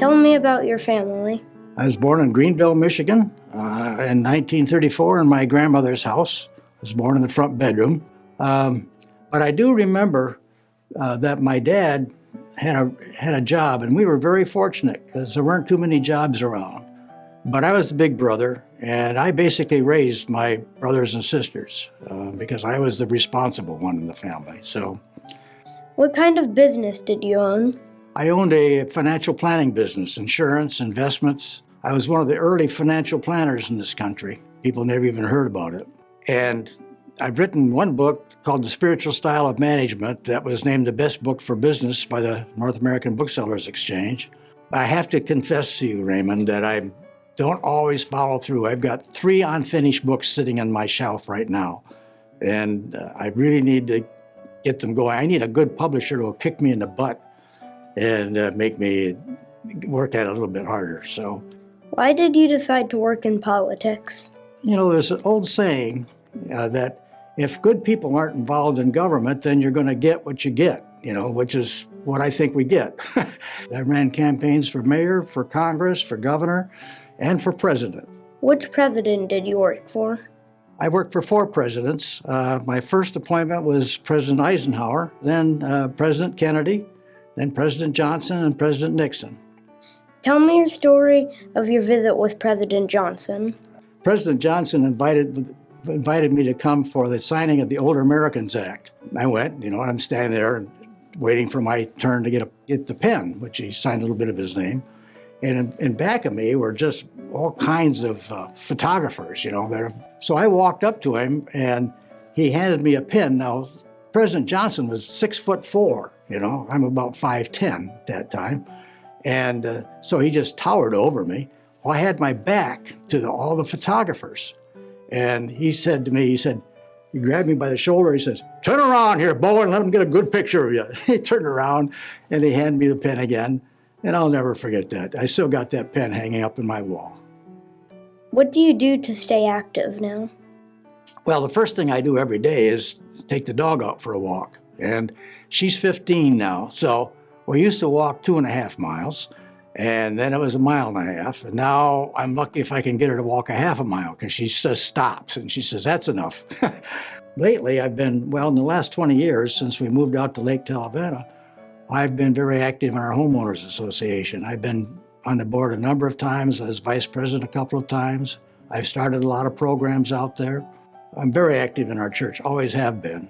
Tell me about your family. I was born in Greenville, Michigan in 1934 in my grandmother's house. I was born in the front bedroom. But I do remember that my dad had a job, and we were very fortunate because there weren't too many jobs around. But I was the big brother, and I basically raised my brothers and sisters because I was the responsible one in the family. So, what kind of business did you own? I owned a financial planning business, insurance, investments. I was one of the early financial planners in this country. People never even heard about it. And I've written one book called The Spiritual Style of Management that was named the best book for business by the North American Booksellers Exchange. I have to confess to you, Raymond, that I don't always follow through. I've got 3 unfinished books sitting on my shelf right now, and I really need to get them going. I need a good publisher who will kick me in the butt and make me work at it a little bit harder. So, why did you decide to work in politics? You know, there's an old saying that if good people aren't involved in government, then you're going to get what you get, which is what I think we get. I ran campaigns for mayor, for Congress, for governor, and for president. Which president did you work for? I worked for 4 presidents. My first appointment was President Eisenhower, then President Kennedy, then President Johnson, and President Nixon. Tell me your story of your visit with President Johnson. President Johnson invited me to come for the signing of the Older Americans Act. I went, and I'm standing there waiting for my turn to get the pen, which he signed a little bit of his name. And in back of me were just all kinds of photographers, there. So I walked up to him, and he handed me a pen. Now, President Johnson was 6'4", I'm about 5'10" at that time. And so he just towered over me. Well, I had my back to all the photographers. And he said to me, he grabbed me by the shoulder, he says, "Turn around here, Bo, and let them get a good picture of you." He turned around, and he handed me the pen again. And I'll never forget that. I still got that pen hanging up in my wall. What do you do to stay active now? Well, the first thing I do every day is take the dog out for a walk. And she's 15 now, so we used to walk 2.5 miles, and then it was 1.5 miles. And now I'm lucky if I can get her to walk a 1/2 mile because she just stops and she says, "That's enough." Lately, in the last 20 years since we moved out to Lake Talavera, I've been very active in our homeowners association. I've been on the board a number of times, as vice president a couple of times. I've started a lot of programs out there. I'm very active in our church, always have been.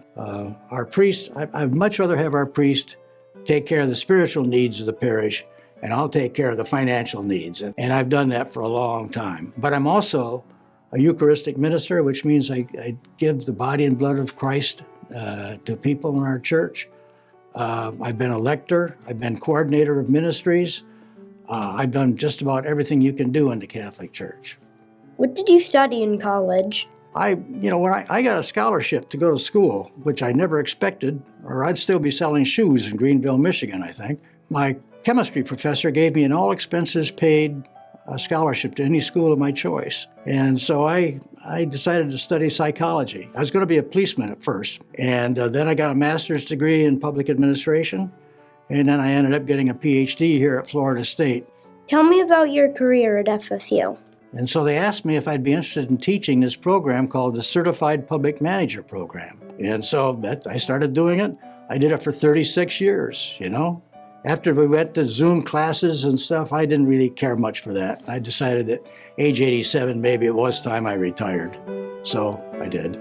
Our priest, I'd much rather have our priest take care of the spiritual needs of the parish, and I'll take care of the financial needs. And I've done that for a long time. But I'm also a Eucharistic minister, which means I give the body and blood of Christ to people in our church. I've been a lector. I've been coordinator of ministries. I've done just about everything you can do in the Catholic Church. What did you study in college? When I got a scholarship to go to school, which I never expected, or I'd still be selling shoes in Greenville, Michigan, I think. My chemistry professor gave me an all-expenses-paid scholarship to any school of my choice. And so I decided to study psychology. I was going to be a policeman at first, and then I got a master's degree in public administration, and then I ended up getting a PhD here at Florida State. Tell me about your career at FSU. And so they asked me if I'd be interested in teaching this program called the Certified Public Manager Program. And so I started doing it. I did it for 36 years, After we went to Zoom classes and stuff, I didn't really care much for that. I decided at age 87, maybe it was time I retired. So I did.